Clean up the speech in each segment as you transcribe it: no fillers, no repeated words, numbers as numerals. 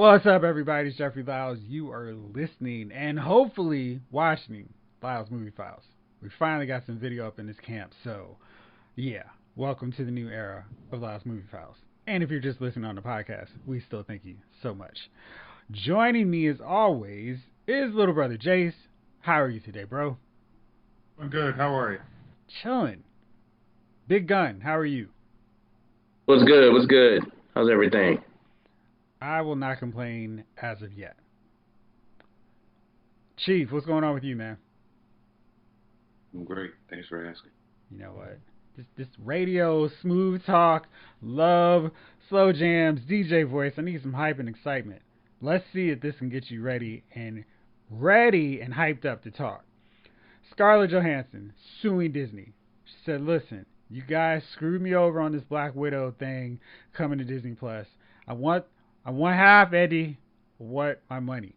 What's up, everybody? It's Jeffrey Lyles. You are listening and hopefully watching Lyles Movie Files. We finally got some video up in this camp, so yeah, welcome to the new era of Lyles Movie Files. And if you're just listening on the podcast, we still thank you so much. Joining me as always is little brother Jace. How are you today, bro? I'm good. How are you? Chilling. Big Gun, how are you? What's good? What's good? How's everything? I will not complain as of yet. Chief, what's going on with you, man? I'm great. Thanks for asking. You know what? This radio, smooth talk, love, slow jams, DJ voice. I need some hype and excitement. Let's see if this can get you ready and hyped up to talk. Scarlett Johansson suing Disney. She said, "Listen, you guys screwed me over on this Black Widow thing coming to Disney Plus. I want half, Eddie. I want my money."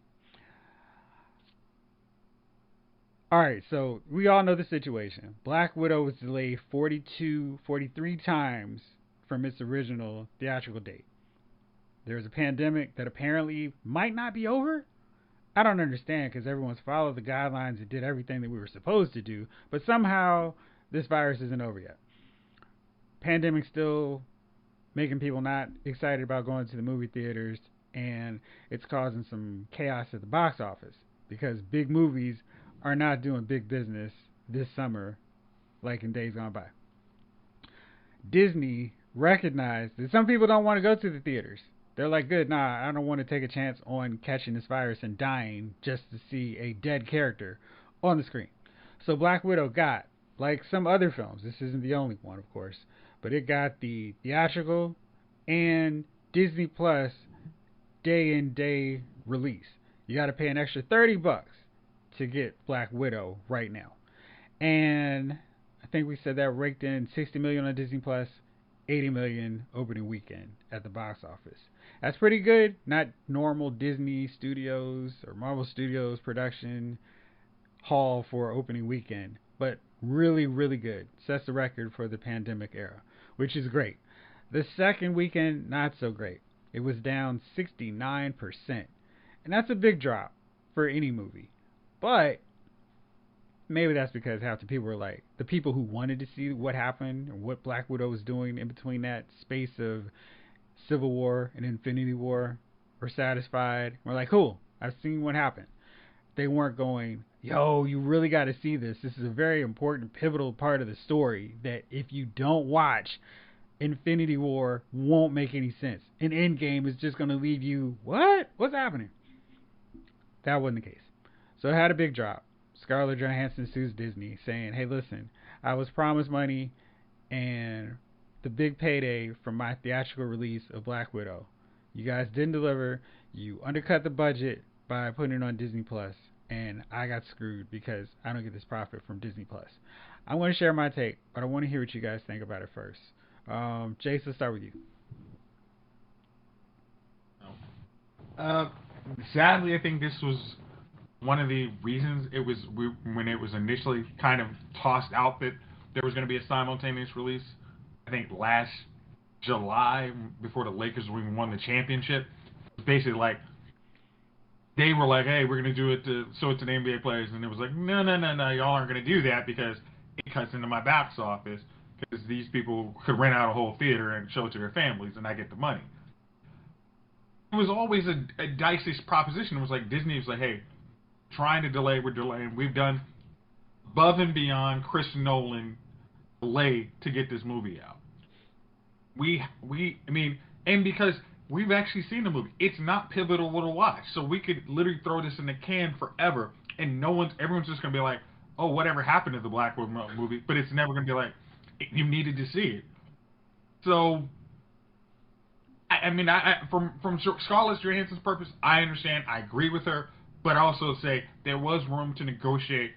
Alright, so we all know the situation. Black Widow was delayed 43 times from its original theatrical date. There's a pandemic that apparently might not be over. I don't understand because everyone's followed the guidelines and did everything that we were supposed to do, but somehow this virus isn't over yet. Pandemic's still making people not excited about going to the movie theaters, and it's causing some chaos at the box office because big movies are not doing big business this summer like in days gone by. Disney recognized that some people don't want to go to the theaters. They're like, good, nah, I don't want to take a chance on catching this virus and dying just to see a dead character on the screen. So Black Widow got, like some other films, this isn't the only one, of course, but it got the theatrical and Disney Plus day and day release. You got to pay an extra $30 to get Black Widow right now. And I think we said that raked in $60 million on Disney Plus, $80 million opening weekend at the box office. That's pretty good. Not normal Disney Studios or Marvel Studios production haul for opening weekend, but really, really good. Sets the record for the pandemic era, which is great. The second weekend, not so great. It was down 69%. And that's a big drop for any movie. But maybe that's because half the people were like, the people who wanted to see what happened and what Black Widow was doing in between that space of Civil War and Infinity War were satisfied. We're like, cool, I've seen what happened. They weren't going, yo, you really got to see this. This is a very important, pivotal part of the story that if you don't watch, Infinity War won't make any sense. And Endgame is just going to leave you, what? What's happening? That wasn't the case. So it had a big drop. Scarlett Johansson sues Disney saying, hey, listen, I was promised money and the big payday from my theatrical release of Black Widow. You guys didn't deliver. You undercut the budget by putting it on Disney Plus, and I got screwed because I don't get this profit from Disney Plus. I'm going to share my take, but I want to hear what you guys think about it first. Jace, let's start with you. Sadly, I think this was one of the reasons when it was initially kind of tossed out that there was going to be a simultaneous release. I think last July, before the Lakers even won the championship, it was basically like they were like, "Hey, we're going to do it so it's an NBA players," and it was like, "No, y'all aren't going to do that because it cuts into my box office because these people could rent out a whole theater and show it to their families, and I get the money." It was always a dicey proposition. It was like Disney was like, "Hey, trying to delay, we're delaying. We've done above and beyond Chris Nolan delay to get this movie out." And because we've actually seen the movie, it's not pivotal to watch, so we could literally throw this in the can forever, and everyone's just gonna be like, "Oh, whatever happened to the Black Widow movie?" But it's never gonna be like, you needed to see it. So, from Scarlett Johansson's purpose, I understand, I agree with her, but I also say there was room to negotiate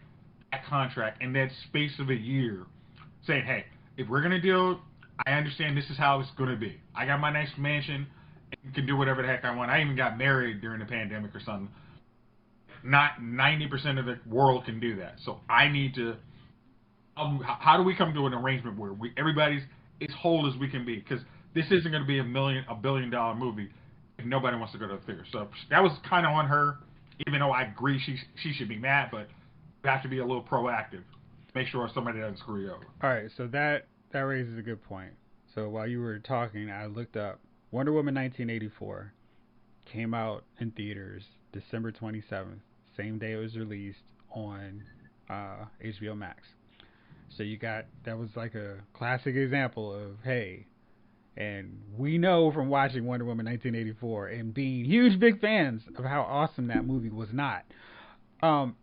that contract in that space of a year, saying, "Hey, if we're gonna deal, I understand this is how it's gonna be. I got my nice mansion, and can do whatever the heck I want. I even got married during the pandemic or something. Not 90% of the world can do that. So I need to. How do we come to an arrangement where everybody's as whole as we can be? Because this isn't going to be a $1 billion movie. and nobody wants to go to the theater. So that was kind of on her. Even though I agree she should be mad, but you have to be a little proactive. Make sure somebody doesn't screw you over. All right, so that raises a good point. So while you were talking, I looked up Wonder Woman 1984 came out in theaters December 27th, same day it was released on HBO Max. So you got that was like a classic example of hey, and we know from watching Wonder Woman 1984 and being huge big fans of how awesome that movie was not.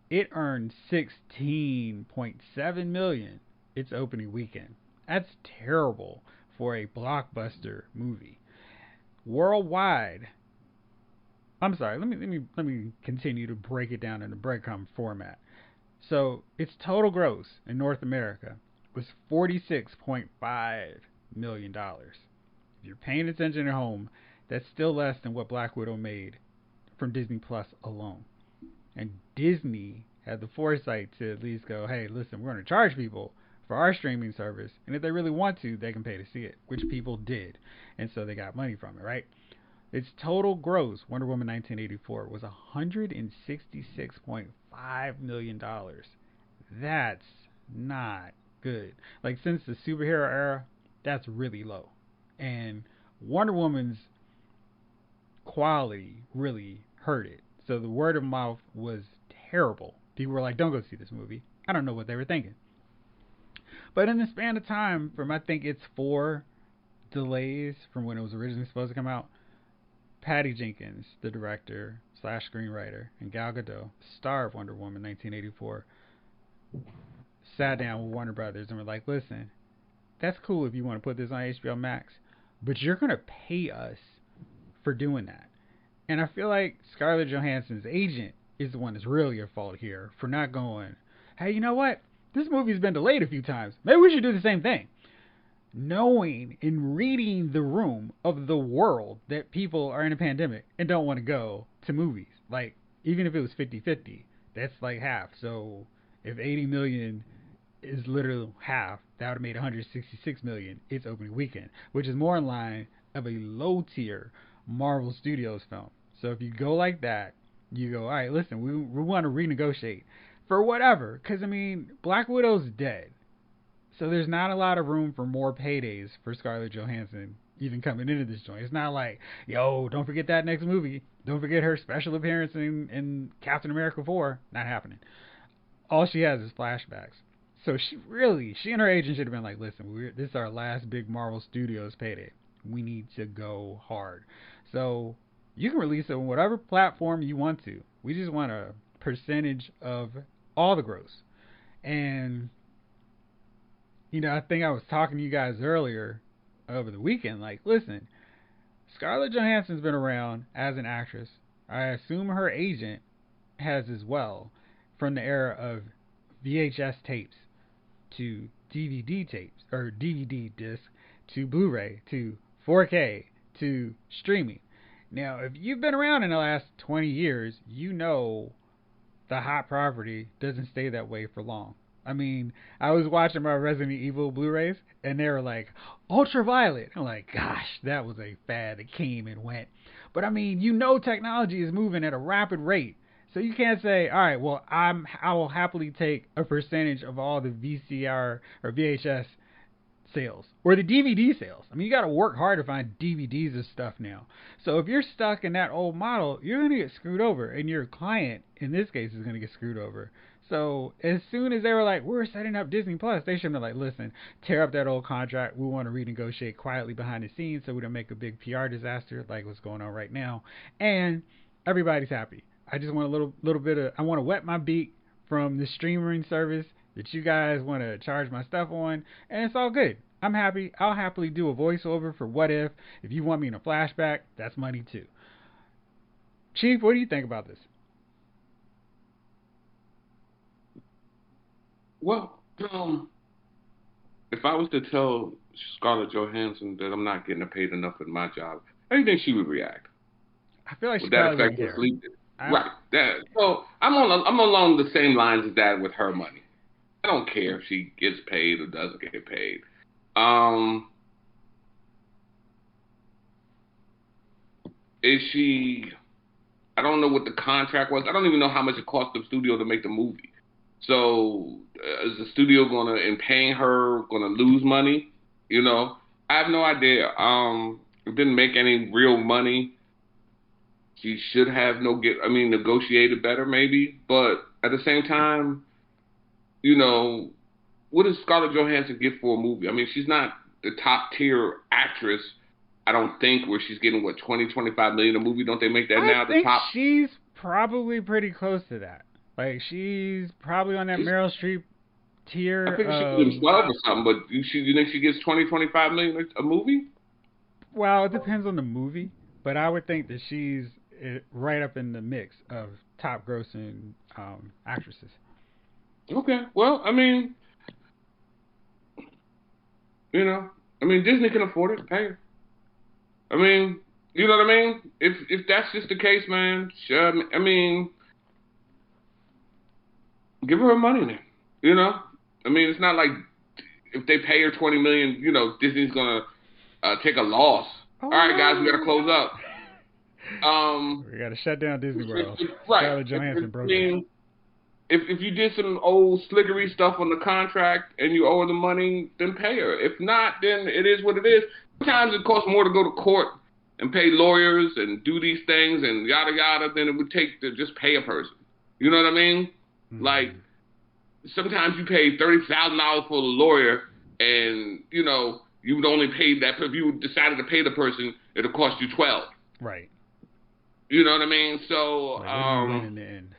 It earned 16.7 million its opening weekend. That's terrible for a blockbuster movie. Worldwide, I'm sorry. Let me continue to break it down in the breadcrumb format. So its total gross in North America was $46.5 million. If you're paying attention at home, that's still less than what Black Widow made from Disney Plus alone. And Disney had the foresight to at least go, hey, listen, we're going to charge people for our streaming service, and if they really want to, they can pay to see it, which people did, and so they got money from it, right? Its total gross, Wonder Woman 1984, was $166.5 million. That's not good. Like, since the superhero era, that's really low. And Wonder Woman's quality really hurt it. So the word of mouth was terrible. People were like, don't go see this movie. I don't know what they were thinking. But in the span of time, from I think it's 4 delays from when it was originally supposed to come out, Patty Jenkins, the director / screenwriter, and Gal Gadot, star of Wonder Woman 1984, sat down with Warner Brothers and were like, listen, that's cool if you want to put this on HBO Max, but you're going to pay us for doing that. And I feel like Scarlett Johansson's agent is the one that's really at fault here for not going, hey, you know what? This movie's been delayed a few times. Maybe we should do the same thing. Knowing and reading the room of the world that people are in a pandemic and don't want to go to movies. Like, even if it was 50-50, that's like half. So if 80 million is literally half, that would have made 166 million its opening weekend, which is more in line of a low tier Marvel Studios film. So if you go like that, you go, all right, listen, we want to renegotiate for whatever. Because, I mean, Black Widow's dead. So there's not a lot of room for more paydays for Scarlett Johansson even coming into this joint. It's not like, yo, don't forget that next movie. Don't forget her special appearance in Captain America 4. Not happening. All she has is flashbacks. So she and her agent should have been like, listen, this is our last big Marvel Studios payday. We need to go hard. So you can release it on whatever platform you want to. We just want a percentage of all the gross. And you know, I think I was talking to you guys earlier over the weekend. Like, listen, Scarlett Johansson's been around as an actress. I assume her agent has as well, from the era of VHS tapes to DVD tapes, or DVD disc to Blu-ray to 4K to streaming. Now, if you've been around in the last 20 years, you know the hot property doesn't stay that way for long. I mean, I was watching my Resident Evil Blu-rays, and they were like, ultraviolet. I'm like, gosh, that was a fad that came and went. But I mean, you know technology is moving at a rapid rate. So you can't say, all right, well, I will happily take a percentage of all the VCR or VHS sales or the DVD sales. I mean, you got to work hard to find DVDs of stuff now. So if you're stuck in that old model, you're going to get screwed over, and your client, in this case, is going to get screwed over. So as soon as they were like, we're setting up Disney Plus, they should have been like, listen, tear up that old contract. We want to renegotiate quietly behind the scenes so we don't make a big PR disaster like what's going on right now. And everybody's happy. I just want a little bit of, I want to wet my beak from the streaming service that you guys want to charge my stuff on, and it's all good. I'm happy. I'll happily do a voiceover for What If. If you want me in a flashback, that's money too. Chief, what do you think about this? Well, if I was to tell Scarlett Johansson that I'm not getting paid enough at my job, how do you think she would react? I feel like would she that probably affect wouldn't her care. sleep? Right. So I'm along the same lines as that with her money. I don't care if she gets paid or doesn't get paid. is she? I don't know what the contract was. I don't even know how much it cost the studio to make the movie. So is the studio in paying her gonna lose money? You know, I have no idea. It didn't make any real money. She should have negotiated better maybe. But at the same time, you know, what does Scarlett Johansson get for a movie? I mean, she's not the top tier actress. I don't think where she's getting 25 million a movie. Don't they make that now? The top. She's probably pretty close to that. Like she's probably on that Meryl Streep tier. I think she gets 12 or something. But you think she gets 25 million a movie? Well, it depends on the movie, but I would think that she's right up in the mix of top grossing actresses. Okay. Well, I mean, Disney can afford it. Pay her. I mean, you know what I mean? If that's just the case, man, sure. I mean, give her money then. You know? I mean, it's not like if they pay her $20 million, Disney's gonna take a loss. All right, guys, we gotta close up. We gotta shut down Disney World. Right. Scarlett Johansson broke it. If you did some old slickery stuff on the contract and you owe her the money, then pay her. If not, then it is what it is. Sometimes it costs more to go to court and pay lawyers and do these things and yada yada than it would take to just pay a person. You know what I mean? Mm-hmm. Like sometimes you pay $30,000 for a lawyer, and you would only pay that if you decided to pay the person, it'll cost you $12. Right. You know what I mean? So in the end.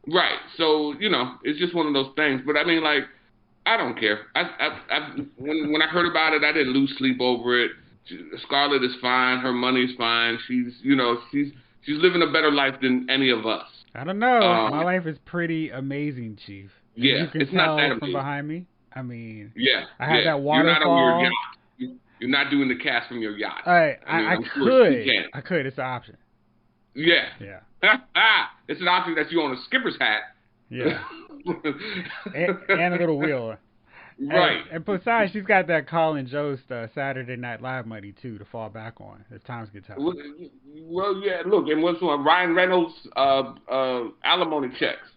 Right. So it's just one of those things. But I mean, like, I don't care. When I heard about it, I didn't lose sleep over it. Scarlett is fine. Her money's fine. She's living a better life than any of us. I don't know. My life is pretty amazing, Chief. Yeah, you can it's tell not that from behind me. I mean, yeah, I had that waterfall. You're not on your yacht. You're not doing the cast from your yacht. All right, I could. It's an option. Yeah. Yeah. It's an option that you own a skipper's hat. Yeah. and a little wheel. Right. And besides, she's got that Colin Jost Saturday Night Live money, too, to fall back on if times get tough. Well, yeah, look, and what's on Ryan Reynolds' alimony checks.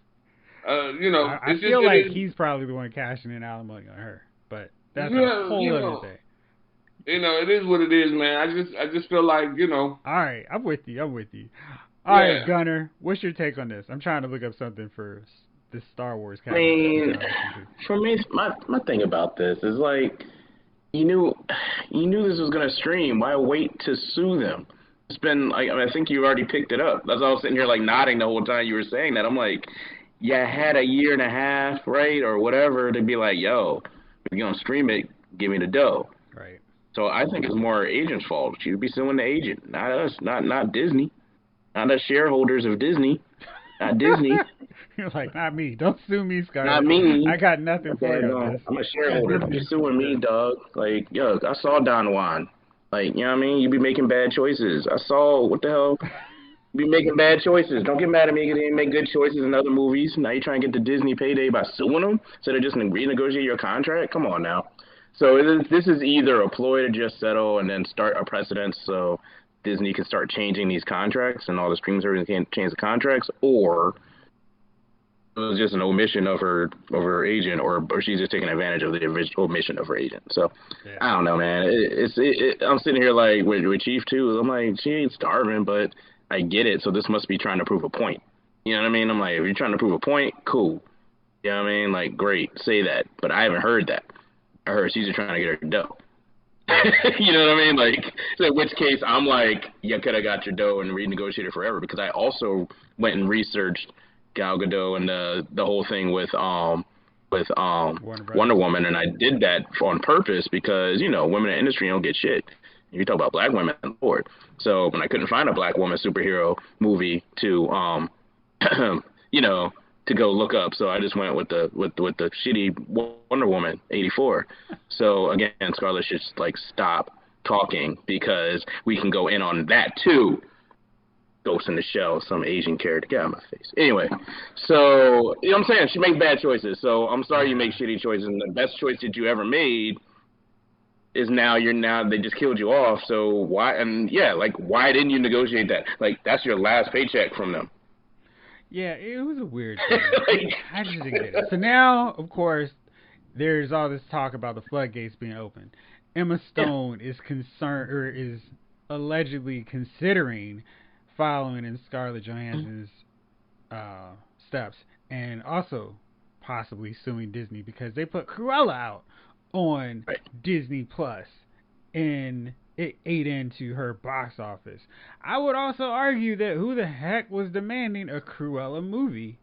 I feel like he's probably the one cashing in alimony on her, but that's a whole other thing. It is what it is, man. I just feel like, All right, I'm with you. All right, Gunner, what's your take on this? I'm trying to look up something for this Star Wars character. I mean, for me, my thing about this is like, you knew this was gonna stream. Why wait to sue them? It's been like, I think you already picked it up. That's why I was sitting here like nodding the whole time you were saying that. I'm like, yeah, I had a year and a half, right, or whatever, to be like, yo, if you're gonna stream it, give me the dough. Right. So I think it's more agent's fault. You'd be suing the agent, not us, not Disney, not the shareholders of Disney, not Disney. You're like, not me. Don't sue me, Scarlett. Not me. I got nothing for you. No, I'm a shareholder. You're suing me, dog. Like, yo, I saw Don Juan. Like, you know what I mean? You be making bad choices. I saw, what the hell? You be making bad choices. Don't get mad at me because you didn't make good choices in other movies. Now you're trying to get the Disney payday by suing them instead of just renegotiate your contract? Come on now. So this is either a ploy to just settle and then start a precedent so Disney can start changing these contracts and all the streaming services can't change the contracts, or it was just an omission of her agent, or she's just taking advantage of the omission of her agent. So yeah. I don't know, man. I'm sitting here like with Chief too. I'm like, she ain't starving, but I get it. So this must be trying to prove a point. You know what I mean? I'm like, if you're trying to prove a point, cool. You know what I mean? Like, great, say that. But I haven't heard that. I heard she's just trying to get her dough. You know what I mean? Like, so in which case I'm like, you could have got your dough and renegotiated forever, because I also went and researched Gal Gadot and the whole thing with Wonder Woman, and I did that on purpose because, you know, women in the industry don't get shit. You talk about black women, Lord. So when I couldn't find a black woman superhero movie to you know, to go look up, so I just went with the shitty Wonder Woman 84. So again, Scarlett should like stop talking, because we can go in on that too. Ghost in the Shell, some Asian character. Get out of my face. Anyway, so you know what I'm saying? She makes bad choices. So I'm sorry you make shitty choices, and the best choice that you ever made is now they just killed you off. So why? And yeah, like why didn't you negotiate that? Like that's your last paycheck from them. Yeah, it was a weird thing. I just didn't get it. So now, of course, there's all this talk about the floodgates being open. Emma Stone is concerned, or is allegedly considering following in Scarlett Johansson's steps, and also possibly suing Disney because they put Cruella out on Disney Plus, and it ate into her box office. I would also argue that who the heck was demanding a Cruella movie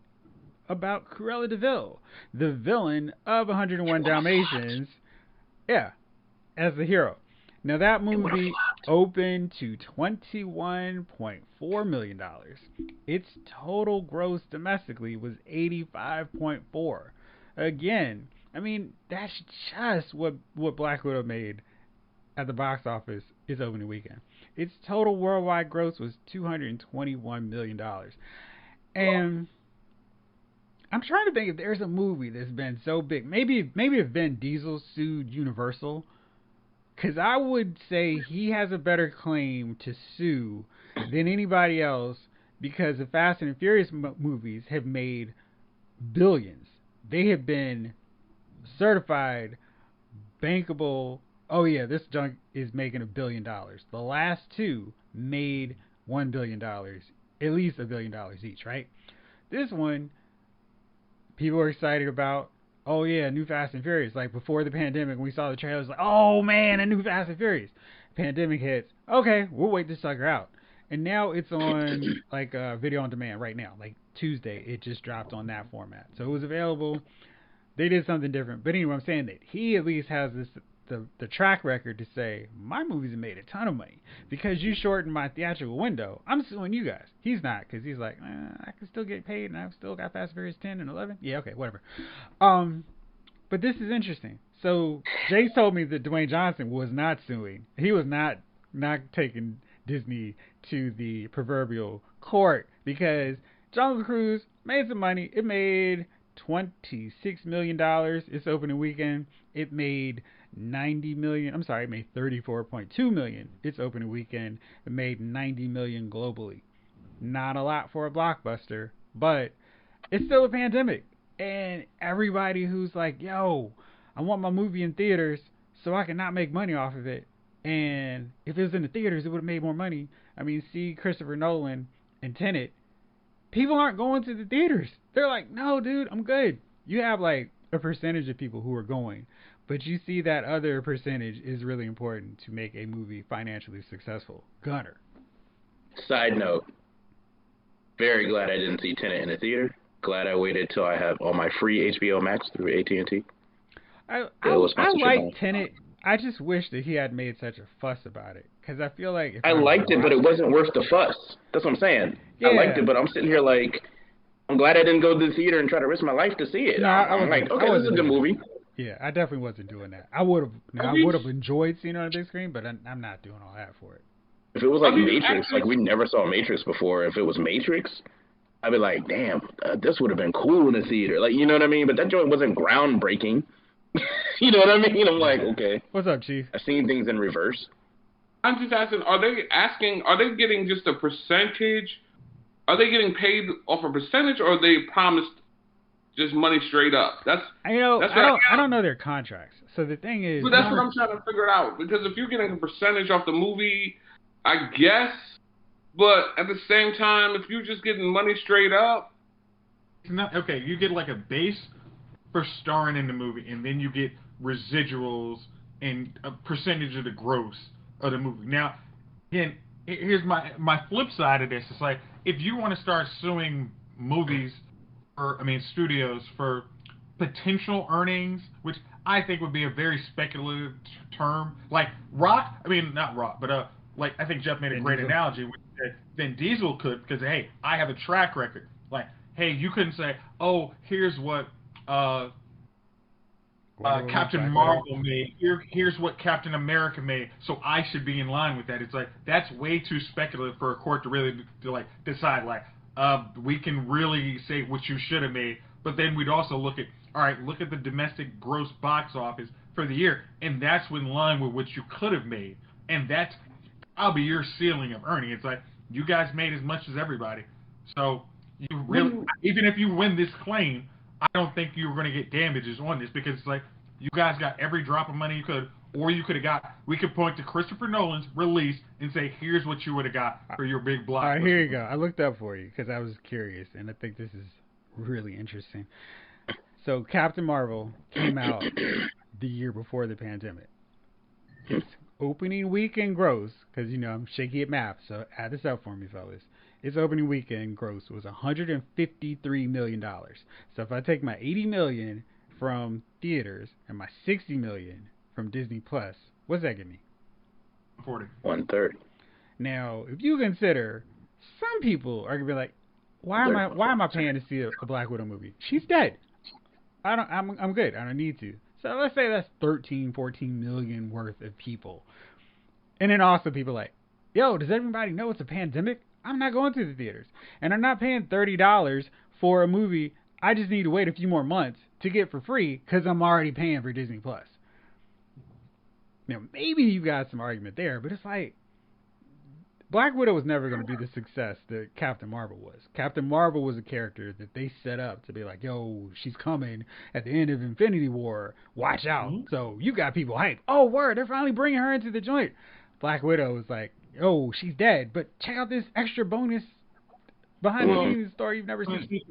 about Cruella de Vil, the villain of 101 Dalmatians, as the hero. Now that movie opened to $21.4 million. Its total gross domestically was 85.4. Again, I mean, that's just what Black Widow made at the box office its opening weekend. Its total worldwide gross was $221 million. And I'm trying to think if there's a movie that's been so big. Maybe if Vin Diesel sued Universal, because I would say he has a better claim to sue than anybody else, because the Fast and Furious movies have made billions. They have been certified bankable. Oh yeah, this junk is making $1 billion. The last two made $1 billion, at least $1 billion each, right? This one, people are excited about. Oh yeah, new Fast and Furious. Like before the pandemic, when we saw the trailers, like, oh man, a new Fast and Furious. Pandemic hits. Okay, we'll wait this sucker out. And now it's on like video on demand right now. Like Tuesday, it just dropped on that format, so it was available. They did something different. But anyway, I'm saying that he at least has the track record to say, my movies have made a ton of money. Because you shortened my theatrical window, I'm suing you guys. He's not, because he's like, I can still get paid, and I've still got Fast and Furious 10 and 11. Yeah, okay, whatever. But this is interesting. So, Jace told me that Dwayne Johnson was not suing. He was not taking Disney to the proverbial court, because Jungle Cruise made some money. It made $26 million its opening weekend. It made $90 million. I'm sorry, it made $34.2 million its opening weekend. It made $90 million globally. Not a lot for a blockbuster, but it's still a pandemic. And everybody who's like, yo, I want my movie in theaters so I can not make money off of it. And if it was in the theaters, it would have made more money. I mean, see Christopher Nolan and Tenet. People aren't going to the theaters. They're like, no, dude, I'm good. You have like a percentage of people who are going, but you see that other percentage is really important to make a movie financially successful. Gunner. Side note, very glad I didn't see Tenet in the theater. Glad I waited till I have all my free HBO Max through AT&T. I like Tenet. I just wish that he had made such a fuss about it, because I feel like I liked it, but it wasn't worth the fuss. That's what I'm saying. Yeah. I liked it, but I'm sitting here like, I'm glad I didn't go to the theater and try to risk my life to see it. No, I'm like, okay, this is a good movie. Yeah, I definitely wasn't doing that. I would have enjoyed seeing it on a big screen, but I'm not doing all that for it. If it was like Matrix, like we never saw Matrix before. If it was Matrix, I'd be like, damn, this would have been cool in the theater. Like, you know what I mean? But that joint wasn't groundbreaking. You know what I mean? I'm like, okay. What's up, Chief? I've seen things in reverse. I'm just asking, are they getting just a percentage? Are they getting paid off a percentage, or are they promised just money straight up? I don't know their contracts. So the thing is, but that's what I'm trying to figure out. Because if you're getting a percentage off the movie, I guess. But at the same time, if you're just getting money straight up, okay, you get like a base for starring in the movie, and then you get residuals and a percentage of the gross of the movie. Now, again, here's my flip side of this. It's like, if you want to start suing studios for potential earnings, which I think would be a very speculative term, like not Rock, but like I think Jeff made a great analogy, which Vin Diesel could, because hey, I have a track record. Like, hey, you couldn't say, oh, here's what Captain Marvel made. Here's what Captain America made. So I should be in line with that. It's like, that's way too speculative for a court to really decide. Like, we can really say what you should have made. But then we'd also look at the domestic gross box office for the year, and that's in line with what you could have made, and that's probably your ceiling of earning. It's like you guys made as much as everybody, so you really, even if you win this claim, I don't think you're going to get damages on this because it's like you guys got every drop of money you could, or you could have got. We could point to Christopher Nolan's release and say, "Here's what you would have got for your big block." All right, here you go. I looked up for you because I was curious, and I think this is really interesting. So, Captain Marvel came out the year before the pandemic. Its opening weekend gross, because I'm shaky at math, so add this up for me, fellas. Its opening weekend gross was $153 million. So if I take my $80 million from theaters and my $60 million from Disney Plus, what's that give me? 40. 130. Now, if you consider, some people are gonna be like, why am I paying to see a Black Widow movie? She's dead. I'm good. I don't need to. So let's say that's 13, 14 million worth of people. And then also people like, yo, does everybody know it's a pandemic? I'm not going to the theaters. And I'm not paying $30 for a movie I just need to wait a few more months to get for free because I'm already paying for Disney Plus. Now, maybe you got some argument there, but it's like, Black Widow was never going to be the success that Captain Marvel was. Captain Marvel was a character that they set up to be like, yo, she's coming at the end of Infinity War. Watch out. Mm-hmm. So you got people hyped. Oh, word, they're finally bringing her into the joint. Black Widow was like, oh, she's dead, but check out this extra bonus behind the scenes story you've never seen.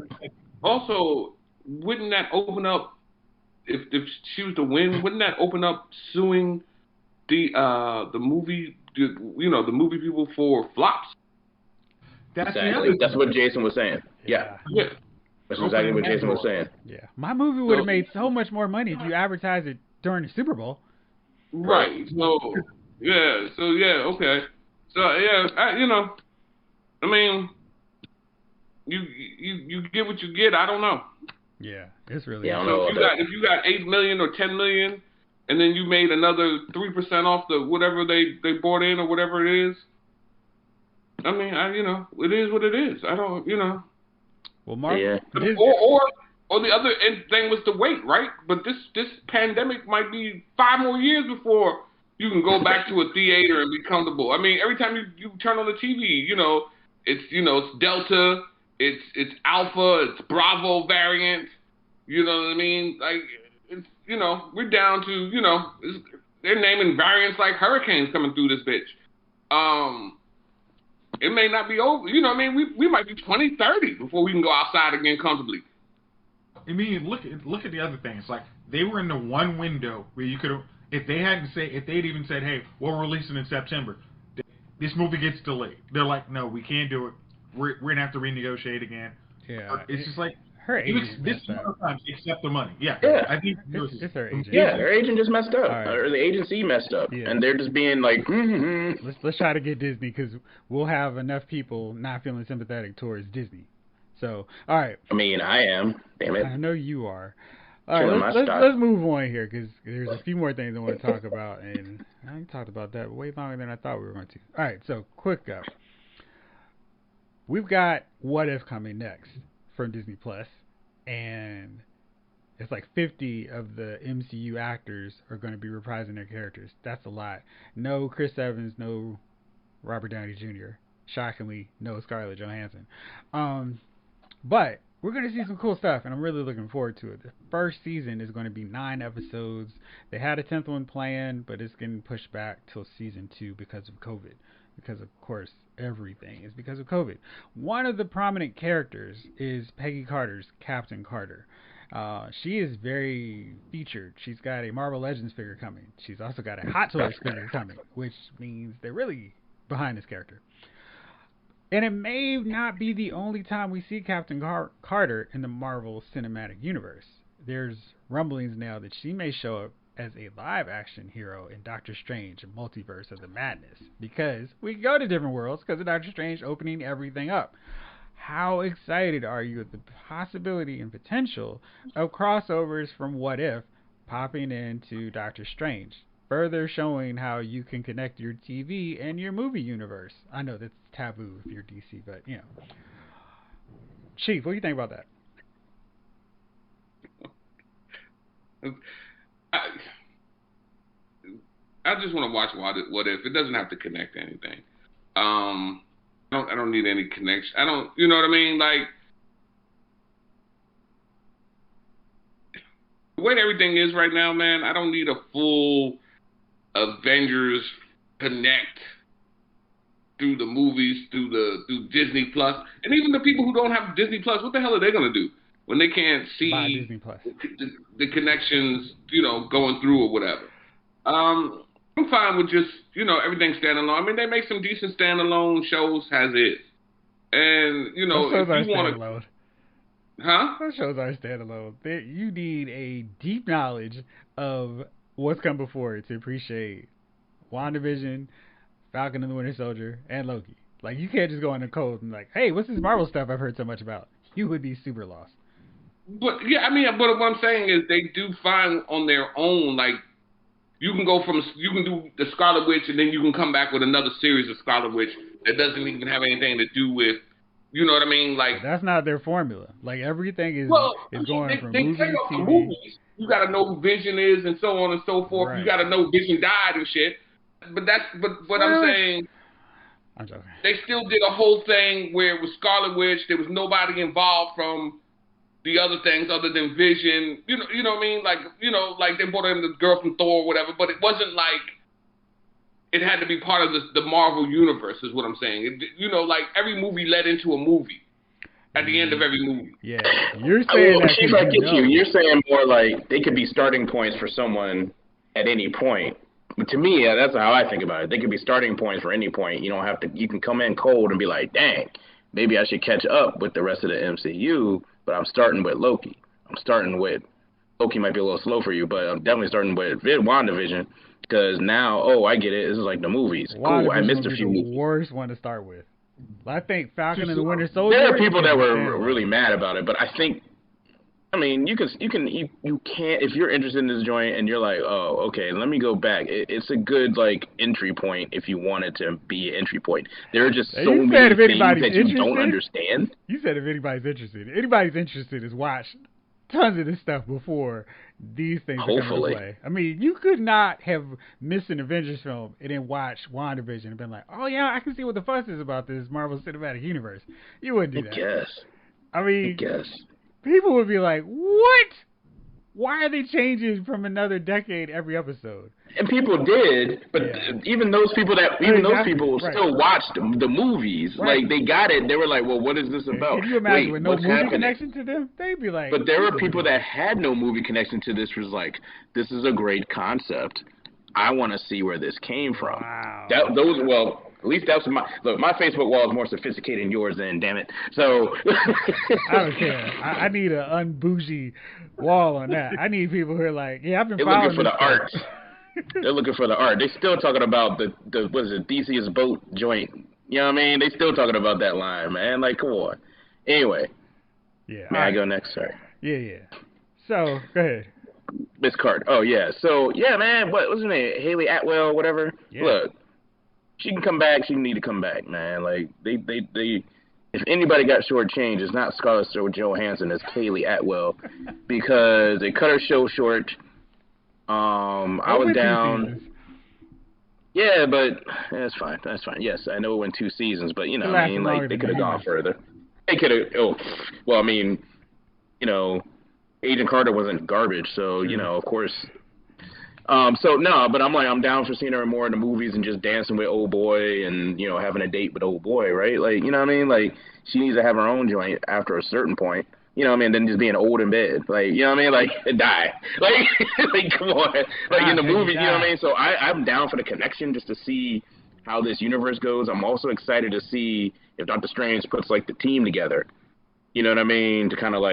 Also, wouldn't that open up, if she was to win, wouldn't that open up suing the movie, the movie people for flops? Exactly. That's what Jason was saying. Yeah. That's exactly what Jason was saying. Yeah. My movie would have made so much more money if you advertised it during the Super Bowl. Right. So, yeah. Okay. So, yeah, I mean, you get what you get. I don't know. Yeah, it's really. Yeah, so if you got 8 million or 10 million, and then you made another 3% off the whatever they bought in or whatever it is. I mean, it is what it is. I don't, Well, Mark. Yeah. Or the other thing was to wait, right? But this pandemic might be 5 more years before you can go back to a theater and be comfortable. I mean, every time you turn on the TV, it's Delta, it's Alpha, it's Bravo variant. You know what I mean? Like, it's, we're down to, they're naming variants like hurricanes coming through this bitch. It may not be over. You know what I mean? We might be 2030 before we can go outside again comfortably. I mean, look at the other thing. It's like they were in the one window where you could have, if they'd even said, hey, we're releasing in September, this movie gets delayed. They're like, no, we can't do it. We're gonna have to renegotiate again. Yeah, it's just like her agent. This sometimes accept the money. Yeah. I think it's her agent. Yeah, her agent just messed up, or the agency messed up, and they're just being like, Let's try to get Disney because we'll have enough people not feeling sympathetic towards Disney. So, all right. I mean, I am. Damn it. I know you are. All right, let's move on here because there's a few more things I want to talk about, and I talked about that way longer than I thought we were going to. All right, so quick up. We've got What If coming next from Disney Plus, and it's like 50 of the MCU actors are going to be reprising their characters. That's a lot. No Chris Evans, no Robert Downey Jr. Shockingly, no Scarlett Johansson. But we're going to see some cool stuff, and I'm really looking forward to it. The first season is going to be 9 episodes. They had a 10th one planned, but it's getting pushed back till season 2 because of COVID. Because, of course, everything is because of COVID. One of the prominent characters is Peggy Carter's Captain Carter. She is very featured. She's got a Marvel Legends figure coming. She's also got a Hot Toys figure coming, which means they're really behind this character. And it may not be the only time we see Captain Carter in the Marvel Cinematic Universe. There's rumblings now that she may show up as a live-action hero in Doctor Strange, Multiverse of the Madness, because we can go to different worlds because of Doctor Strange opening everything up. How excited are you at the possibility and potential of crossovers from What If popping into Doctor Strange? Further showing how you can connect your TV and your movie universe. I know that's taboo if you're DC, but, Chief, what do you think about that? I just want to watch What If. It doesn't have to connect to anything. I don't need any connection. I don't, you know what I mean? Like, the way everything is right now, man, I don't need a full Avengers connect through the movies, through Disney Plus, and even the people who don't have Disney Plus, what the hell are they gonna do when they can't see Disney Plus. the connections, going through or whatever? I'm fine with just everything standalone. I mean, they make some decent standalone shows as is, and if you want to. Huh? Those shows are standalone. You need a deep knowledge of what's come before it to appreciate WandaVision, Falcon and the Winter Soldier, and Loki. Like, you can't just go in the cold and like, hey, what's this Marvel stuff I've heard so much about? You would be super lost. But yeah, I mean, but what I'm saying is they do find on their own, like, you can do the Scarlet Witch and then you can come back with another series of Scarlet Witch that doesn't even have anything to do with, you know what I mean? Like, but that's not their formula. Like, everything is going from movie to TV. Movies. You got to know who Vision is and so on and so forth. Right. You got to know Vision died and shit. But what I'm saying, I'm joking. They still did a whole thing where it was Scarlet Witch. There was nobody involved from the other things other than Vision. You know what I mean? Like, like they brought in the girl from Thor or whatever, but it wasn't like it had to be part of the Marvel universe is what I'm saying. Like every movie led into a movie at the end of every movie. Yeah. You're saying You're saying more like they could be starting points for someone at any point. But to me, that's how I think about it. They could be starting points for any point. You don't have to. You can come in cold and be like, "Dang, maybe I should catch up with the rest of the MCU." But I'm starting with Loki. Loki might be a little slow for you, but I'm definitely starting with WandaVision because now, I get it. This is like the movies. Cool. I missed a few movies. The worst one to start with. I think Falcon and the Winter Soldier. There are people that were really mad about it, but I think. I mean, you can't if you're interested in this joint and you're like, oh, okay, let me go back. It's a good entry point if you want it to be an entry point. There are just so many things that you don't understand. You said if anybody's interested is watch tons of this stuff before these things come into play. I mean, you could not have missed an Avengers film and then watched WandaVision and been like, oh yeah, I can see what the fuss is about this Marvel Cinematic Universe. You wouldn't do that. I guess. People would be like, what? Why are they changing from another decade every episode? And people did, but even those people still watched the movies. Right. Like, they got it. They were like, well, what is this about? Can you imagine with no movie connection to them? They'd be like... But there were people that had no movie connection to this was like, this is a great concept. I want to see where this came from. Wow. At least that's my Facebook wall is more sophisticated than yours, then, damn it. So I don't care. I need an unbougie wall on that. I need people who are like, I've been following looking for the art. They're looking for the art. They still talking about the what is it, Theseus boat joint. You know what I mean? They still talking about that line, man. Like, come on. Anyway. Yeah. May I go next, sir? Yeah. So, go ahead. Miss Carter. Oh, yeah. So, yeah, man. What's her name? Haley Atwell, whatever. Yeah. Look. She can come back. She need to come back, man. Like, they if anybody got shortchanged, it's not Scarlett Johansson, it's Haley Atwell, because they cut her show short. I was down. Yeah, but that's fine. That's fine. Yes, I know it went 2 seasons, but they could have gone further. They could have. Agent Carter wasn't garbage, so of course. But I'm down for seeing her more in the movies and just dancing with old boy and, having a date with old boy, right? Like, you know what I mean? Like, she needs to have her own joint after a certain point, you know what I mean? Then just being old in bed, like, you know what I mean? Like, die. Like, come on. Like, in the movies, you know what I mean? So I'm down for the connection just to see how this universe goes. I'm also excited to see if Doctor Strange puts, the team together, you know what I mean? To kind of,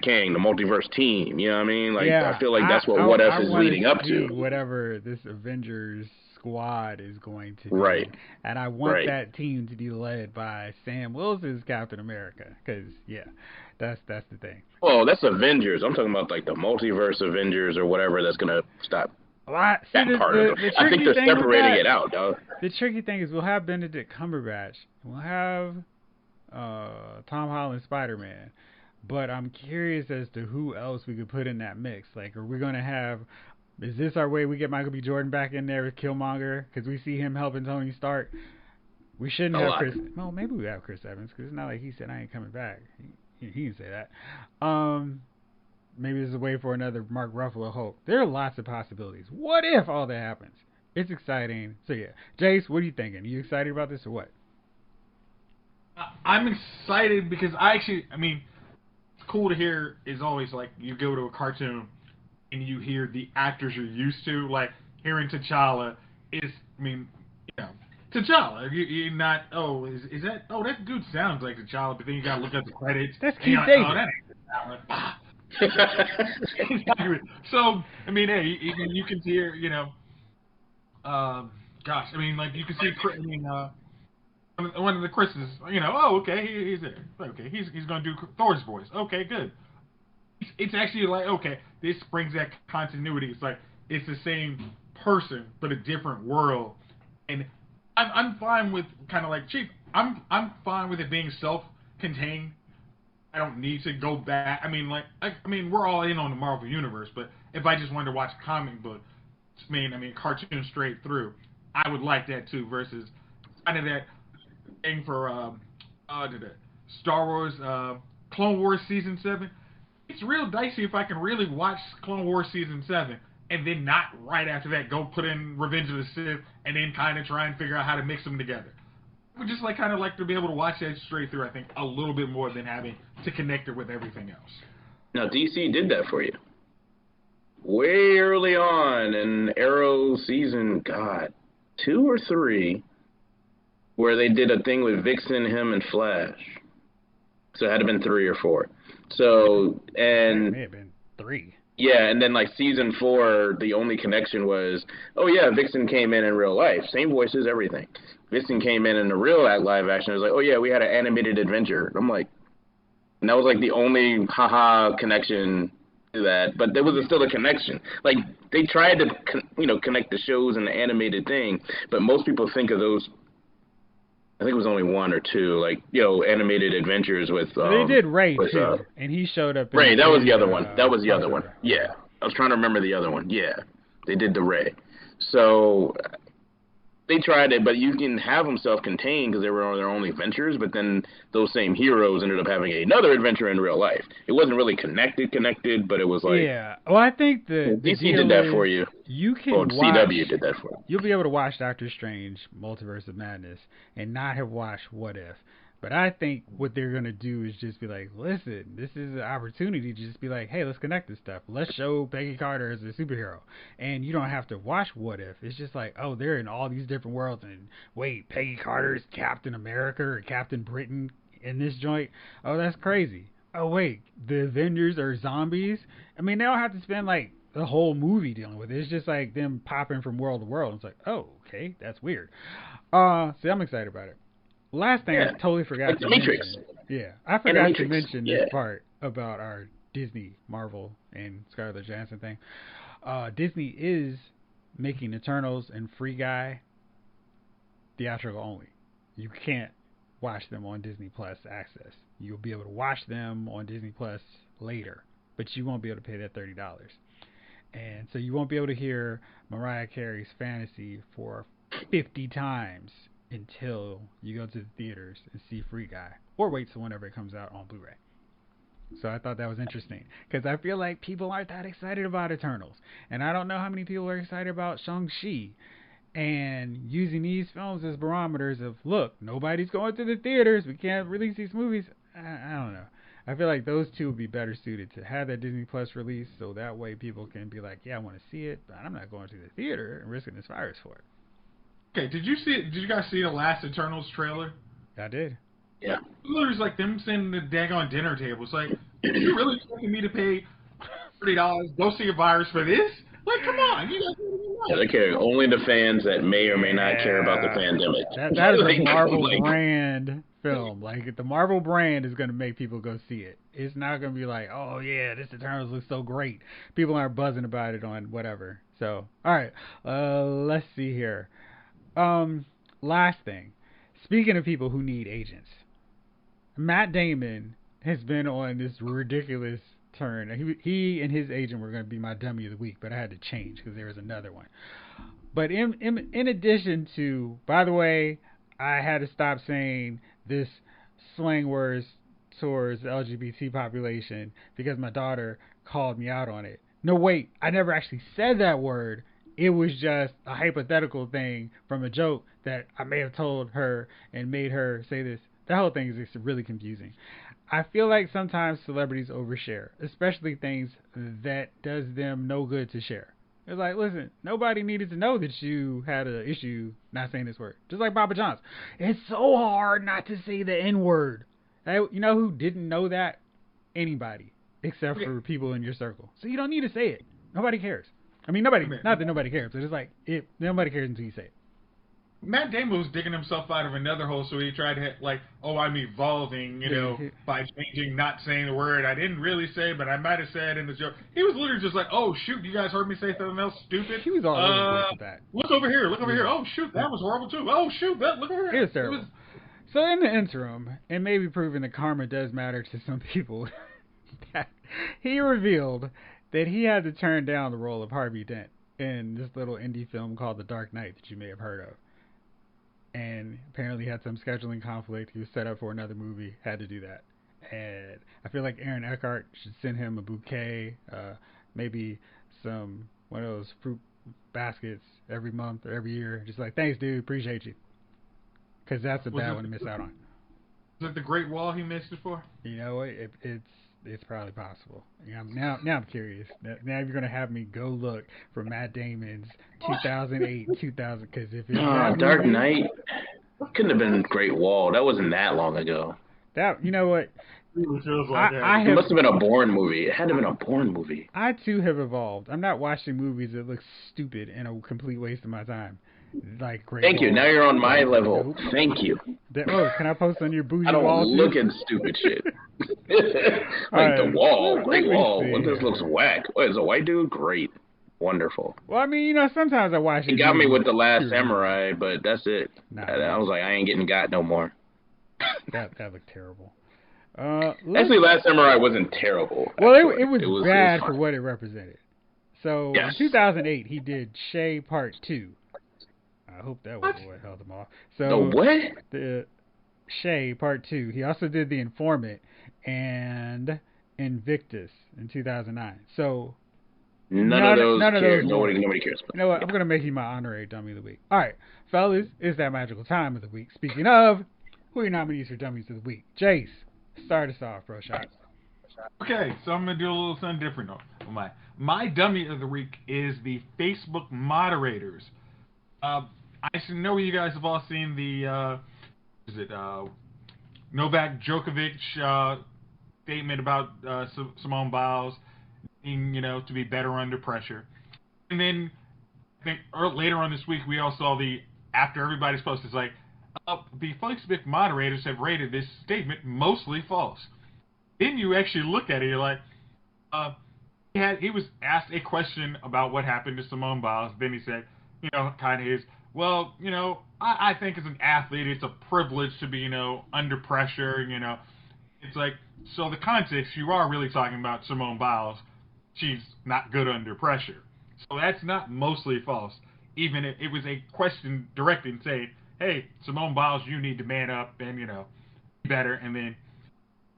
Kang, the multiverse team, you know what I mean? I feel like that's what If is leading up to. Whatever this Avengers squad is going to do. Right. And I want that team to be led by Sam Wilson's Captain America, because, that's the thing. Well, that's Avengers. I'm talking about, the multiverse Avengers or whatever that's going to stop that part of it. I think they're separating it out, dog. The tricky thing is we'll have Benedict Cumberbatch. We'll have Tom Holland Spider-Man. But I'm curious as to who else we could put in that mix. Like, are we going to have Is this our way we get Michael B. Jordan back in there with Killmonger? Because we see him helping Tony Stark. We shouldn't have Chris. Well, maybe we have Chris Evans because it's not like he said I ain't coming back. He didn't say that. Maybe this is a way for another Mark Ruffalo Hulk. There are lots of possibilities. What if all that happens? It's exciting. So yeah, Jace, what are you thinking? Are you excited about this or what? I'm excited because it's cool to hear. Is always like you go to a cartoon and you hear the actors you're used to. Like hearing T'Challa is, T'Challa. You're not. Oh, is that? Oh, that dude sounds like T'Challa. But then you gotta look at the credits. That's Keith David. Oh, that ain't T'Challa. So hey, you can hear. You can see. One of the Chris's. Oh, okay, he's there. Okay, he's gonna do Thor's voice. Okay, good. It's actually like, okay, this brings that continuity. It's like it's the same person but a different world, and I'm fine with kind of like Chief. I'm fine with it being self-contained. I don't need to go back. We're all in on the Marvel universe, but if I just wanted to watch a comic book, cartoon straight through, I would like that too. Versus kind of that thing for Star Wars Clone Wars Season 7. It's real dicey if I can really watch Clone Wars Season 7 and then not right after that go put in Revenge of the Sith and then kind of try and figure out how to mix them together. I would just like to be able to watch that straight through, I think, a little bit more than having to connect it with everything else. Now, DC did that for you. Way early on in Arrow Season, 2 or 3, where they did a thing with Vixen, him, and Flash. So it had to have been 3 or 4. So, and... It may have been 3. Yeah, and then like Season 4, the only connection was, oh yeah, Vixen came in real life. Same voices, everything. Vixen came in the real live action. It was like, oh yeah, we had an animated adventure. I'm like, and that was like the only haha connection to that. But there was still a connection. Like, they tried to, connect the shows and the animated thing, but most people think of those, I think it was only 1 or 2, animated adventures with... they did Ray, too, and he showed up... Ray, that was the other one. That was the other one. Yeah. I was trying to remember the other one. Yeah. They did the Ray. So, they tried it, but you can have them self-contained because they were on their own adventures, but then those same heroes ended up having another adventure in real life. It wasn't really connected, but it was like... Yeah. Well, I think the DC did that for you. You can watch... CW did that for you. You'll be able to watch Doctor Strange, Multiverse of Madness, and not have watched What If. But I think what they're going to do is just be like, listen, this is an opportunity to just be like, hey, let's connect this stuff. Let's show Peggy Carter as a superhero. And you don't have to watch What If. It's just like, oh, they're in all these different worlds. And wait, Peggy Carter's Captain America or Captain Britain in this joint? Oh, that's crazy. Oh, wait, the Avengers are zombies? They don't have to spend like the whole movie dealing with it. It's just like them popping from world to world. It's like, oh, okay, that's weird. See, I'm excited about it. Last thing I totally forgot to mention. Yeah, I forgot to mention this part about our Disney, Marvel, and Scarlett Johansson thing. Disney is making Eternals and Free Guy theatrical only. You can't watch them on Disney Plus Access. You'll be able to watch them on Disney Plus later, but you won't be able to pay that $30. And so you won't be able to hear Mariah Carey's Fantasy for 50 times until you go to the theaters and see Free Guy, or wait till whenever it comes out on Blu-ray. So I thought that was interesting, because I feel like people aren't that excited about Eternals, and I don't know how many people are excited about Shang-Chi, and using these films as barometers of, look, nobody's going to the theaters, we can't release these movies. I don't know. I feel like those two would be better suited to have that Disney Plus release, so that way people can be like, yeah, I want to see it, but I'm not going to the theater and risking this virus for it. Okay, did you guys see the last Eternals trailer? I did. Yeah. It was like them sitting at the daggone dinner table. It's like, you really expecting me to pay $30, go see a virus for this? Like, come on. You guys they care only the fans that may or may not care about the pandemic. That is a Marvel brand film. Like, the Marvel brand is going to make people go see it. It's not going to be like, oh, yeah, this Eternals looks so great. People aren't buzzing about it on whatever. So, all right. Let's see here. Last thing. Speaking of people who need agents, Matt Damon has been on this ridiculous turn. He and his agent were going to be my dummy of the week, but I had to change because there was another one. But in addition to, by the way, I had to stop saying this slang words towards the LGBT population because my daughter called me out on it. No, wait, I never actually said that word. It was just a hypothetical thing from a joke that I may have told her and made her say this. The whole thing is just really confusing. I feel like sometimes celebrities overshare, especially things that does them no good to share. It's like, listen, nobody needed to know that you had an issue not saying this word. Just like Papa John's. It's so hard not to say the N-word. You know who didn't know that? Anybody. Except for people in your circle. So you don't need to say it. Nobody cares. I mean, nobody, not that nobody cares, but it's like, nobody cares until you say it. Matt Damon was digging himself out of another hole, so he tried to, like, I'm evolving, by changing, not saying the word I didn't really say, but I might have said in the joke. He was literally just like, oh, shoot, you guys heard me say something else stupid? He was all over with that. Look over here, Oh, shoot, that was horrible, too. Oh, shoot, look over here. It was terrible. So in the interim, and maybe proving that karma does matter to some people, he revealed that he had to turn down the role of Harvey Dent in this little indie film called The Dark Knight that you may have heard of. And apparently had some scheduling conflict. He was set up for another movie, had to do that. And I feel like Aaron Eckhart should send him a bouquet, maybe one of those fruit baskets every month or every year. Just like, thanks, dude, appreciate you. Because that's a bad one to miss out on. Is it the Great Wall he missed it for? You know what? It's probably possible. Now I'm curious. Now you're gonna have me go look for Matt Damon's 2008, 2000. Because if it's Dark Knight, couldn't have been Great Wall. That wasn't that long ago. You know what? It must have been a Bourne movie. It had to have been a Bourne movie. I too have evolved. I'm not watching movies that look stupid and a complete waste of my time. Like Great Thank Wall. you. Now you're on my level. Nope. Thank you. Can I post on your bougie I don't wall look too? at stupid shit. Like the wall, Great Wall. See. What, this looks whack. What, is a white dude? Great. Wonderful. Well, I mean, sometimes I watch it. He got me with The Last Samurai, but that's it. I was like, I ain't getting got no more. That looked terrible. Actually, Last Samurai wasn't terrible. Well, it was bad for what it represented. So, yes. In 2008, he did Shay Part 2. I hope that was what held him off. So, the what? The Shay Part 2. He also did The Informant and Invictus in 2009. So, none of those nobody cares about. You know what? I'm going to make you my honorary dummy of the week. All right, fellas, it's that magical time of the week. Speaking of, who are your nominees for dummies of the week? Jace, start us off, bro. Shot. Okay, so I'm going to do a little something different. My dummy of the week is the Facebook moderators. I know you guys have all seen the Novak Djokovic statement about Simone Biles being, to be better under pressure. And then I think later on this week we all saw after everybody's post, it's like, the Facebook moderators have rated this statement mostly false. Then you actually look at it, you're like, he was asked a question about what happened to Simone Biles. Then he said, kind of his, well, I think as an athlete, it's a privilege to be, under pressure, It's like, so the context, you are really talking about Simone Biles. She's not good under pressure. So that's not mostly false. Even if it was a question directed saying, hey, Simone Biles, you need to man up and, be better. And then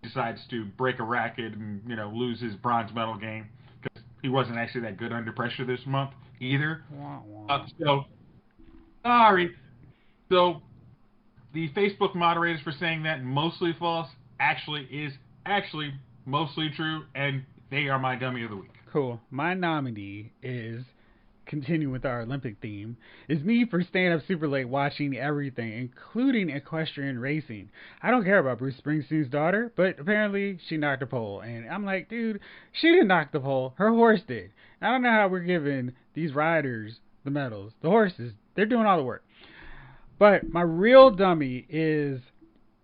decides to break a racket and, lose his bronze medal game because he wasn't actually that good under pressure this month either. So, sorry. So, the Facebook moderators for saying that mostly false is actually mostly true, and they are my dummy of the week. Cool. My nominee is, continuing with our Olympic theme, is me for staying up super late watching everything, including equestrian racing. I don't care about Bruce Springsteen's daughter, but apparently she knocked a pole. And I'm like, dude, she didn't knock the pole. Her horse did. I don't know how we're giving these riders the medals. The horses, they're doing all the work. But my real dummy is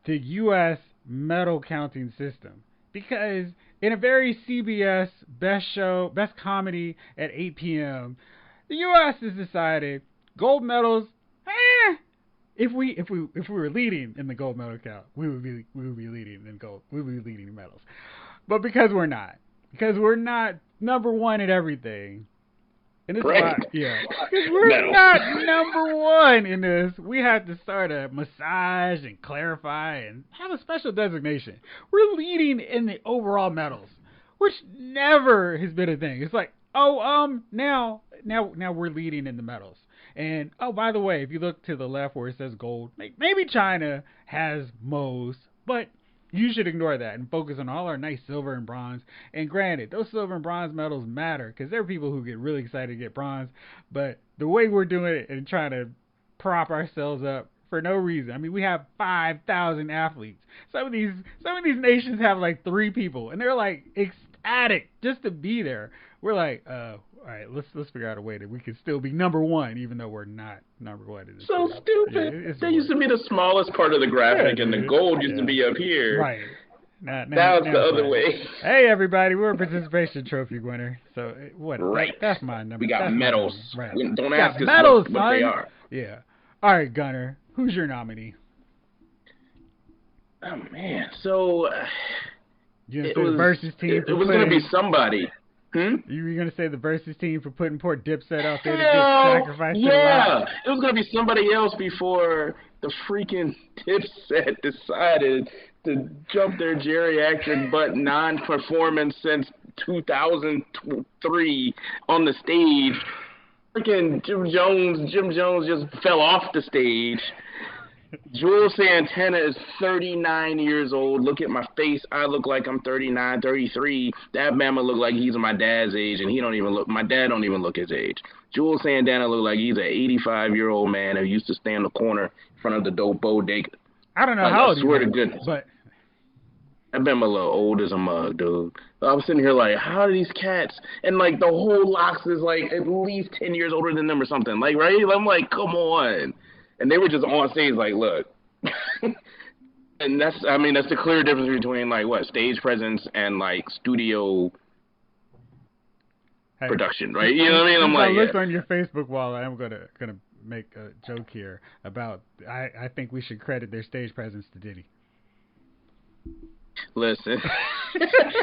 the U.S. medal counting system. Because in a very CBS best comedy at 8 p.m., the U.S. has decided gold medals. If we were leading in the gold medal count, we would be leading in gold. We would be leading in medals. But because we're not, because we're not number one at everything. And this Right. is why, yeah, because we're No. not number one in this. We have to start a massage and clarify and have a special designation. We're leading in the overall medals, which never has been a thing. It's like, now we're leading in the medals. And oh, by the way, if you look to the left where it says gold, maybe China has most, but you should ignore that and focus on all our nice silver and bronze. And granted, those silver and bronze medals matter because there are people who get really excited to get bronze. But the way we're doing it and trying to prop ourselves up for no reason. I mean, we have 5,000 athletes. Some of these nations have like 3 people, and they're like ecstatic just to be there. We're like, all right, let's figure out a way that we can still be number one, even though we're not number one. In this So field. stupid. Yeah, That used to be the smallest part of the graphic, and the gold used to be up here. Right. Now it's the other way. Hey, everybody, we're a participation trophy winner. So, what? Right. That's my number. We got That's my medals. number. Right. Don't We ask got us medals, what they son. are. Yeah. All right, Gunner, who's your nominee? Oh, man. So, You gonna say the versus team? it was going to be somebody. You were gonna say the versus team for putting poor Dipset out there to Hell, get sacrificed? yeah. To the lot? It was going to be somebody else before the freaking Dipset decided to jump their geriatric butt non-performance since 2003 on the stage. Freaking Jim Jones just fell off the stage. Jules Santana is 39 years old. Look at my face. I look like I'm 39, 33. That mama look like he's my dad's age, and my dad don't even look his age. Jules Santana look like he's an 85-year-old man who used to stand in the corner in front of the dope bodega. I don't know how old I swear he to was, goodness. but I've been a little old as a mug, dude. I was sitting here like, how do these cats, and like the whole Locks is like at least 10 years older than them or something. Like, right? I'm like, come on. And they were just on stage like, look. And that's the clear difference between like what, stage presence and like studio production, right? You know what I mean? I'm like, I looked on your Facebook wall. I'm gonna make a joke here about I think we should credit their stage presence to Diddy. Listen.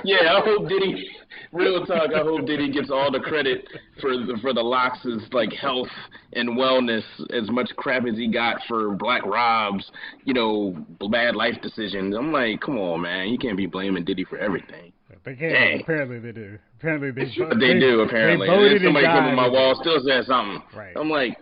Yeah, I hope Diddy, real talk, I hope Diddy gets all the credit for the Locks' like health and wellness, as much crap as he got for Black Rob's, bad life decisions. I'm like, come on, man, you can't be blaming Diddy for everything. They can't. Dang. Apparently they do. Apparently they do, apparently. They And voted then somebody and came on my died. wall, still said something. Right. I'm like,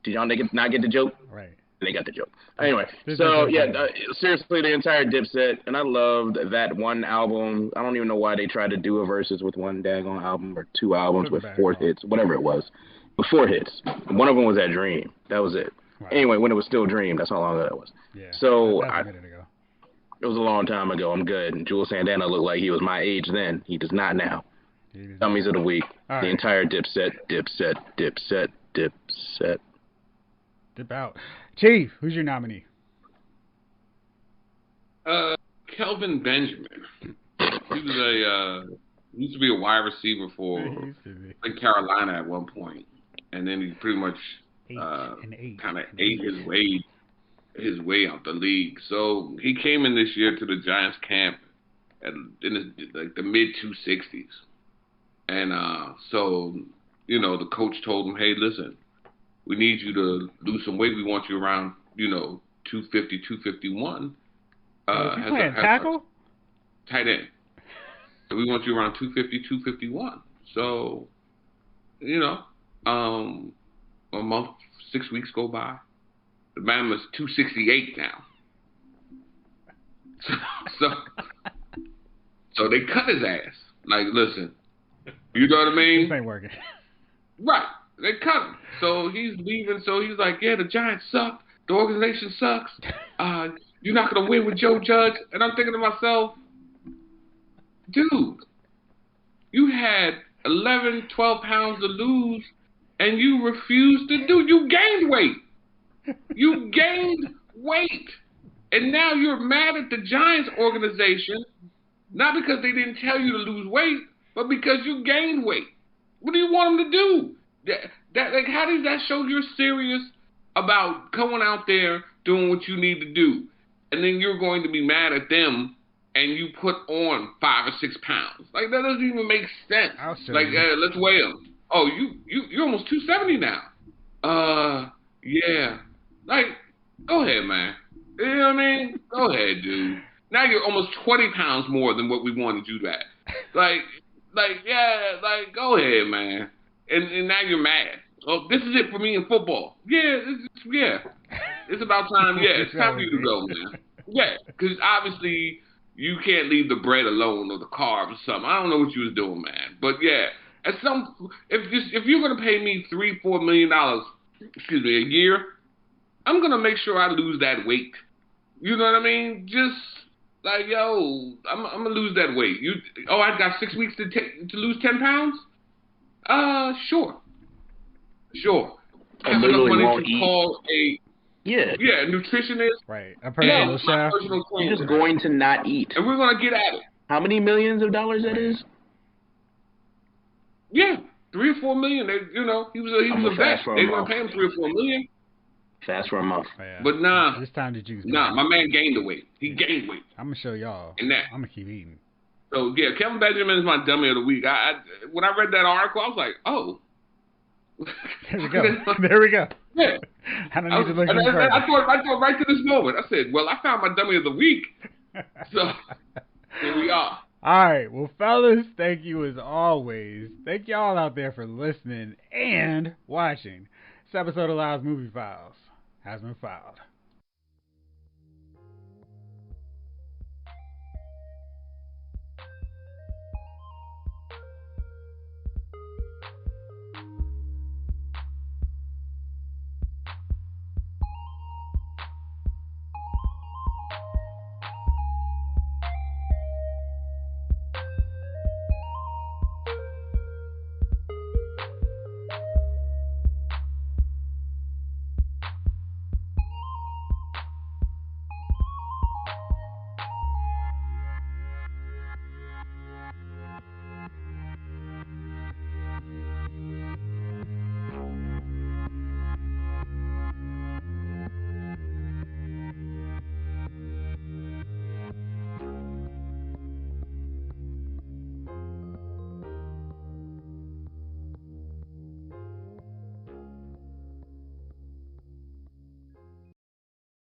did y'all not get the joke? Right. They got the joke. Anyway, This so is yeah, okay. seriously, the entire Dipset, and I loved that one album. I don't even know why they tried to do a versus with one daggone album or 2 albums with 4 hits, whatever it was. With 4 hits. One of them was that Dream. That was it. Wow. Anyway, when it was still Dream, that's how long ago that was. Yeah. So That's a minute ago. it was a long time ago. I'm good. And Jules Santana looked like he was my age then. He does not now. Dummies of the week. All The right. entire Dipset. Dip out. Chief, who's your nominee? Kelvin Benjamin. He used to be a wide receiver for He used to be. Carolina at one point, and then he pretty much kind of ate his way out the league. So he came in this year to the Giants camp in the mid 260s, and so the coach told him, hey, listen, we need you to lose some weight. We want you around 250, 251. Is he playing tackle? Tight end. So we want you around 250, 251. So, a month, 6 weeks go by. The man was 268 now. So they cut his ass. Like, listen, you know what I mean? This ain't working. Right. They cut him. So he's leaving. So he's like, yeah, the Giants suck. The organization sucks. You're not going to win with Joe Judge. And I'm thinking to myself, dude, you had 11, 12 pounds to lose, and you refused to do. You gained weight. You gained weight. And now you're mad at the Giants organization, not because they didn't tell you to lose weight, but because you gained weight. What do you want them to do? How does that show you're serious about going out there doing what you need to do? And then you're going to be mad at them and you put on 5 or 6 pounds. Like, that doesn't even make sense. I'll show Like, you. let's weigh them. Oh, you're almost 270 now. Yeah. Like, go ahead, man. You know what I mean? Go ahead, dude. Now you're almost 20 pounds more than what we wanted you at. Like, yeah, like, go ahead, man. And now you're mad. Oh, this is it for me in football. Yeah, it's about time. Yeah, it's time for you to go, man. Yeah, because obviously you can't leave the bread alone or the carbs or something. I don't know what you was doing, man. But yeah, if you're gonna pay me $3-4 million, a year, I'm gonna make sure I lose that weight. You know what I mean? Just like, yo, I'm gonna lose that weight. I got 6 weeks to lose 10 pounds. Sure. I have enough money to call a nutritionist. Right, a personal chef. You're just going to not eat, and we're gonna get at it. How many millions of dollars that is? Yeah, 3 or 4 million. He was a vet. They were gonna pay him 3 or 4 million. Fast for a month. Yeah. But nah, it's time to juice. Nah, my man gained the weight. He gained weight. I'm gonna show y'all. And that. I'm gonna keep eating. So yeah, Kevin Benjamin is my dummy of the week. When I read that article, I was like, oh. There we go. Yeah. I don't need to look any further. I thought right to this moment. I said, well, I found my dummy of the week. So here we are. All right. Well, fellas, thank you as always. Thank y'all out there for listening and watching. This episode of Lyle's Movie Files has been filed.